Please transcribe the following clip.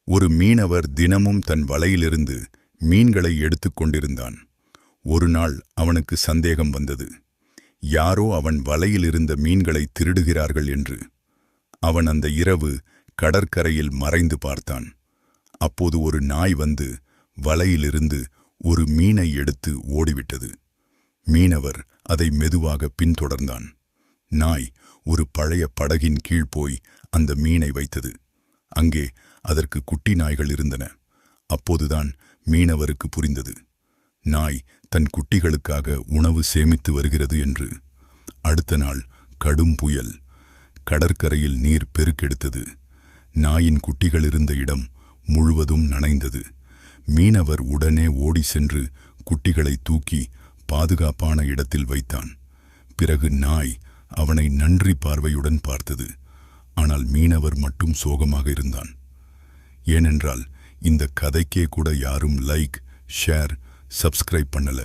ஒரு மீனவர் தினமும் தன் வலையிலிருந்து மீன்களை எடுத்துக் கொண்டிருந்தான். ஒரு நாள் அவனுக்கு சந்தேகம் வந்தது. யாரோ அவன் வலையிலிருந்த மீன்களை திருடுகிறார்கள் என்று. அவன் அந்த இரவு கடற்கரையில் மறைந்து பார்த்தான். அப்போது ஒரு நாய் வந்து வலையிலிருந்து ஒரு மீனை எடுத்து ஓடிவிட்டது. மீனவர் அதை மெதுவாக பின்தொடர்ந்தான். நாய் ஒரு பழைய படகின் கீழ் போய் அந்த மீனை வைத்தது. அங்கே அதற்கு குட்டி நாய்கள் இருந்தன. அப்போதுதான் மீனவருக்கு புரிந்தது, நாய் தன் குட்டிகளுக்காக உணவு சேமித்து வருகிறது என்று. அடுத்த நாள் கடும் புயல். கடற்கரையில் நீர் பெருக்கெடுத்தது. நாயின் குட்டிகள் இருந்த இடம் முழுவதும் நனைந்தது. மீனவர் உடனே ஓடி சென்று குட்டிகளை தூக்கி பாதுகாப்பான இடத்தில் வைத்தான். பிறகு நாய் அவனை நன்றி பார்வையுடன் பார்த்தது. ஆனால் மீனவர் மட்டும் சோகமாக இருந்தான். ஏனென்றால் இந்த கதைக்கே கூட யாரும் லைக், ஷேர், சப்ஸ்கிரைப் பண்ணல.